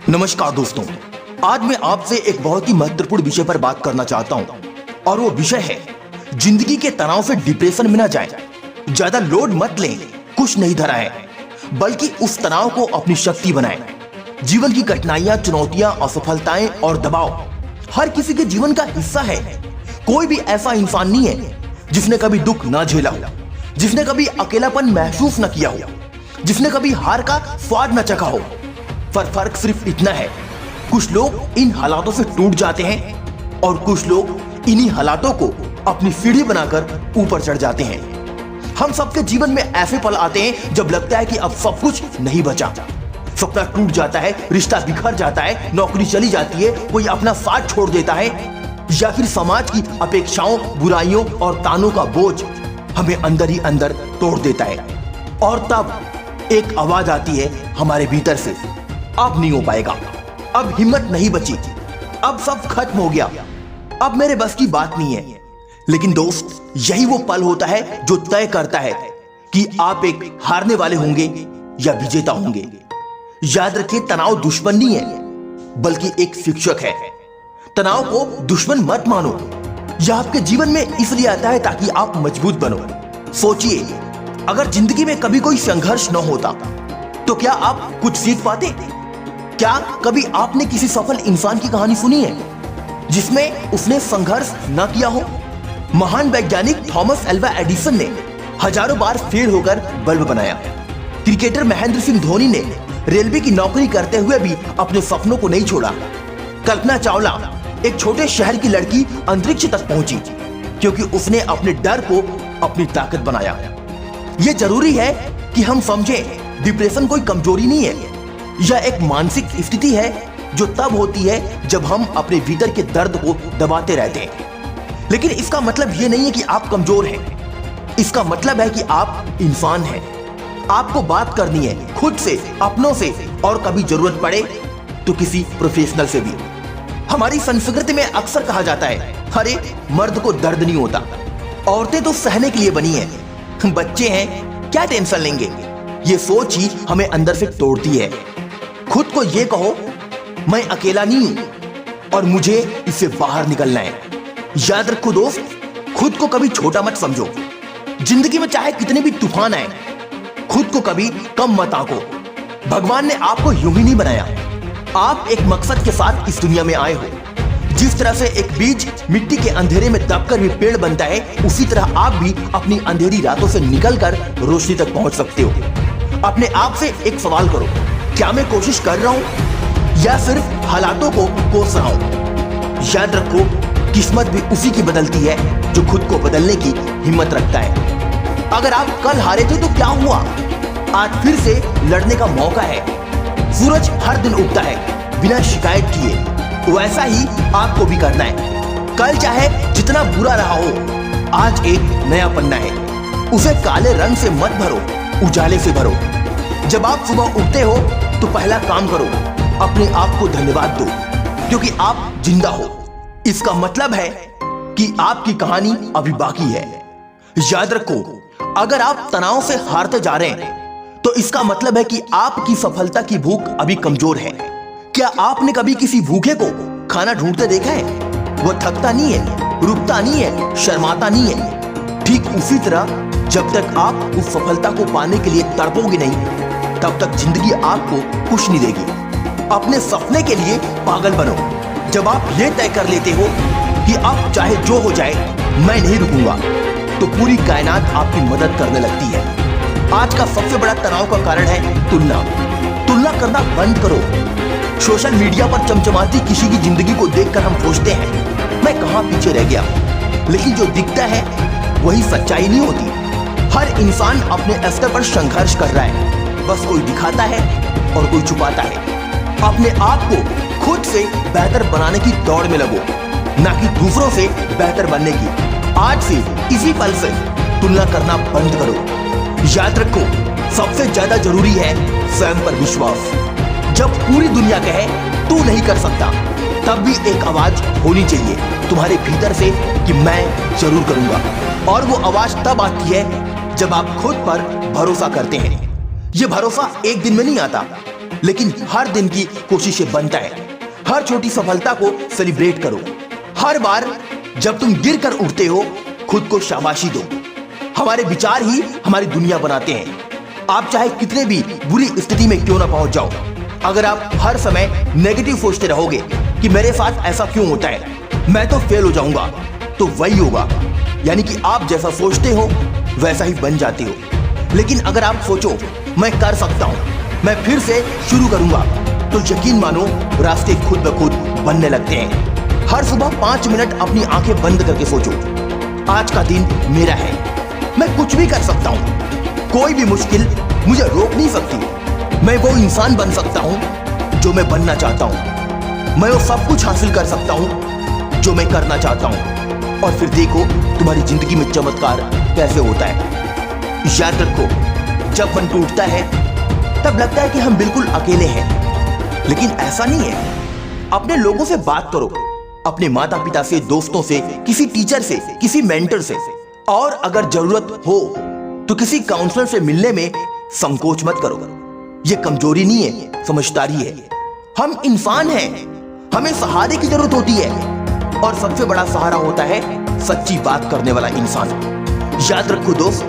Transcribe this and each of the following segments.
नमस्कार दोस्तों, आज मैं आपसे एक बहुत ही महत्वपूर्ण विषय पर बात करना चाहता हूं और वो विषय है जिंदगी के तनाव से डिप्रेशन में ना जाए। ज्यादा लोड मत लें, कुछ नहीं धरा है, बल्कि उस तनाव को अपनी शक्ति बनाएं। जीवन की कठिनाइयां, चुनौतियां, असफलताएं और दबाव हर किसी के जीवन का हिस्सा है। कोई भी ऐसा इंसान नहीं है जिसने कभी दुख ना झेला हो, जिसने कभी अकेलापन महसूस न किया हो, जिसने कभी हार का स्वाद न चखा हो। पर फर्क सिर्फ इतना है, कुछ लोग इन हालातों से टूट जाते हैं और कुछ लोग इन्हीं हालातों को अपनी सीढ़ी बनाकर ऊपर चढ़ जाते हैं। हम सबके जीवन में ऐसे पल आते हैं जब लगता है कि अब सब कुछ नहीं बचा। सपना टूट जाता है, रिश्ता बिखर जाता है, नौकरी चली जाती है, कोई अपना साथ छोड़ देता है, या फिर समाज की अपेक्षाओं, बुराइयों और तानों का बोझ हमें अंदर ही अंदर तोड़ देता है। और तब एक आवाज आती है हमारे भीतर से, अब नहीं हो पाएगा, अब हिम्मत नहीं बची, अब सब खत्म हो गया, अब मेरे बस की बात नहीं है। लेकिन दोस्त, यही वो पल होता है जो तय करता है कि आप एक हारने वाले होंगे या विजेता होंगे। याद रखिए, तनाव दुश्मन नहीं है, बल्कि एक शिक्षक है। तनाव को दुश्मन मत मानो, यह आपके जीवन में इसलिए आता है ताकि आप मजबूत बनो। सोचिए, अगर जिंदगी में कभी कोई संघर्ष न होता तो क्या आप कुछ सीख पाते? क्या कभी आपने किसी सफल इंसान की कहानी सुनी है जिसमें उसने संघर्ष न किया हो? महान वैज्ञानिक थॉमस अल्वा एडिसन ने हजारों बार फेल होकर बल्ब बनाया। क्रिकेटर महेंद्र सिंह धोनी ने रेलवे की नौकरी करते हुए भी अपने सपनों को नहीं छोड़ा। कल्पना चावला, एक छोटे शहर की लड़की, अंतरिक्ष तक पहुंची क्योंकि उसने अपने डर को अपनी ताकत बनाया। यह जरूरी है कि हम समझें, डिप्रेशन कोई कमजोरी नहीं है, यह एक मानसिक स्थिति है जो तब होती है जब हम अपने भीतर के दर्द को दबाते रहते हैं। लेकिन इसका मतलब यह नहीं है कि आप कमजोर हैं, इसका मतलब है कि आप इंसान हैं। आपको बात करनी है खुद से, अपनों से, और कभी जरूरत पड़े तो किसी प्रोफेशनल से भी। हमारी संस्कृति में अक्सर कहा जाता है, अरे मर्द को दर्द नहीं होता, औरतें तो सहने के लिए बनी हैं, बच्चे हैं क्या टेंशन लेंगे। ये सोच ही हमें अंदर से तोड़ती है। खुद को ये कहो, मैं अकेला नहीं हूं और मुझे इससे बाहर निकलना है। याद रखो दोस्त, खुद को कभी छोटा मत समझो। जिंदगी में चाहे कितने भी तूफान आए, खुद को कभी कम मत आंको। भगवान ने आपको यूं ही नहीं बनाया, आप एक मकसद के साथ इस दुनिया में आए हो। जिस तरह से एक बीज मिट्टी के अंधेरे में दबकर भी पेड़ बनता है, उसी तरह आप भी अपनी अंधेरी रातों से निकलकर रोशनी तक पहुंच सकते हो। अपने आप से एक सवाल करो, क्या मैं कोशिश कर रहा हूं या सिर्फ हालातों को कोस रहा हूं? याद रखो, किस्मत भी उसी की बदलती है जो खुद को बदलने की हिम्मत रखता है। अगर आप कल हारे थे तो क्या हुआ, आज फिर से लड़ने का मौका है। सूरज हर दिन उगता है बिना शिकायत किए, वैसा ही आपको भी करना है। कल चाहे जितना बुरा रहा हो, आज एक नया पन्ना है, उसे काले रंग से मत भरो, उजाले से भरो। जब आप सुबह उठते हो तो पहला काम करो, अपने आप को धन्यवाद दो क्योंकि आप जिंदा हो। इसका मतलब है कि आपकी कहानी अभी बाकी है। याद रखो, अगर आप तनाव से हारते जा रहे हैं तो इसका मतलब है कि आपकी सफलता की भूख अभी कमजोर है। क्या आपने कभी किसी भूखे को खाना ढूंढते देखा है? वह थकता नहीं है, रुकता नहीं है, शर्माता नहीं है। ठीक उसी तरह जब तक आप उस सफलता को पाने के लिए तड़पोगे नहीं, तब तक जिंदगी आपको कुछ नहीं देगी। अपने सपने के लिए पागल बनो। जब आप ये तय कर लेते हो कि अब चाहे जो हो जाए मैं नहीं रुकूंगा, तो पूरी कायनात आपकी मदद करने लगती है। आज का सबसे बड़ा तनाव का कारण है तुलना। तुलना करना बंद करो। सोशल मीडिया पर चमचमाती किसी की जिंदगी को देखकर हम सोचते हैं, मैं कहां पीछे रह गया। लेकिन जो दिखता है वही सच्चाई नहीं होती। हर इंसान अपने स्तर पर संघर्ष कर रहा है, बस कोई दिखाता है और कोई छुपाता है। अपने आप को खुद से बेहतर बनाने की दौड़ में लगो, ना कि दूसरों से बेहतर बनने की। आज से इसी पल से तुलना करना बंद करो। याद रखो, सबसे ज्यादा जरूरी है स्वयं पर विश्वास। जब पूरी दुनिया कहे तू नहीं कर सकता, तब भी एक आवाज होनी चाहिए तुम्हारे भीतर से कि मैं जरूर करूंगा। और वो आवाज तब आती है जब आप खुद पर भरोसा करते हैं। ये भरोसा एक दिन में नहीं आता, लेकिन हर दिन की कोशिशें बनता है। हर छोटी सफलता को सेलिब्रेट करो। हर बार जब तुम गिर कर उठते हो खुद को शाबाशी दो। हमारे विचार ही हमारी दुनिया बनाते हैं। आप चाहे कितने भी बुरी स्थिति में क्यों ना पहुंच जाओ, अगर आप हर समय नेगेटिव सोचते रहोगे कि मेरे साथ ऐसा क्यों होता है, मैं तो फेल हो जाऊंगा, तो वही होगा। यानी कि आप जैसा सोचते हो वैसा ही बन जाते हो। लेकिन अगर आप सोचो मैं कर सकता हूं, मैं फिर से शुरू करूंगा, तो यकीन मानो रास्ते खुद ब खुद बनने लगते हैं। हर सुबह 5 मिनट अपनी आंखें बंद करके सोचो, आज का दिन मेरा है, मैं कुछ भी कर सकता हूं, कोई भी मुश्किल मुझे रोक नहीं सकती। मैं वो इंसान बन सकता हूं जो मैं बनना चाहता हूं। मैं वो सब कुछ हासिल कर सकता हूं जो मैं करना चाहता हूं। और फिर देखो तुम्हारी जिंदगी में चमत्कार कैसे होता है। याद रखो, जब मन टूटता है तब लगता है कि हम बिल्कुल अकेले हैं, लेकिन ऐसा नहीं है। अपने लोगों से बात करो, अपने माता पिता से, दोस्तों से, किसी टीचर से, किसी मेंटर से, और अगर जरूरत हो तो किसी काउंसलर से मिलने में संकोच मत करो। यह कमजोरी नहीं है, समझदारी है। हम इंसान हैं, हमें सहारे की जरूरत होती है, और सबसे बड़ा सहारा होता है सच्ची बात करने वाला इंसान। याद रखो दोस्त,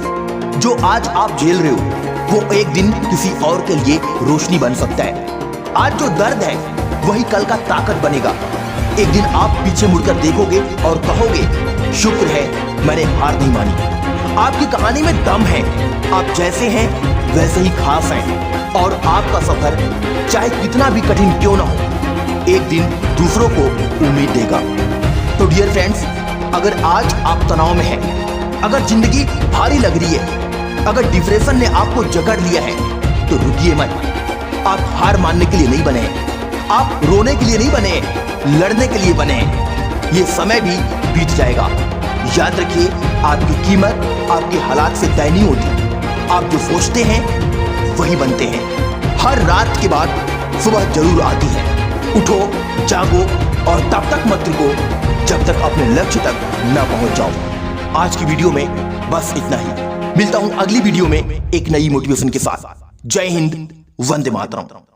जो आज आप झेल रहे हो वो एक दिन किसी और के लिए रोशनी बन सकता है। आज जो दर्द है वही कल का ताकत बनेगा। एक दिन आप पीछे मुड़कर देखोगे और कहोगे शुक्र है मैंने हार नहीं मानी। आपकी कहानी में दम है, आप जैसे हैं वैसे ही खास हैं, और आपका सफर चाहे कितना भी कठिन क्यों ना हो, एक दिन दूसरों को उम्मीद देगा। तो डियर फ्रेंड्स, अगर आज आप तनाव में हैं, अगर जिंदगी भारी लग रही है, अगर डिप्रेशन ने आपको जकड़ लिया है, तो रुकिए मत। आप हार मानने के लिए नहीं बने हैं, आप रोने के लिए नहीं बने हैं, लड़ने के लिए बने हैं। ये समय भी बीत जाएगा। याद रखिए, आपकी कीमत आपके हालात से तय नहीं होती। आप जो सोचते हैं वही बनते हैं। हर रात के बाद सुबह जरूर आती है। उठो, जागो, और तब तक मत रुको जब तक अपने लक्ष्य तक न पहुंच जाओ। आज की वीडियो में बस इतना ही। मिलता हूं अगली वीडियो में एक नई मोटिवेशन के साथ। जय हिंद, वंदे मातरम।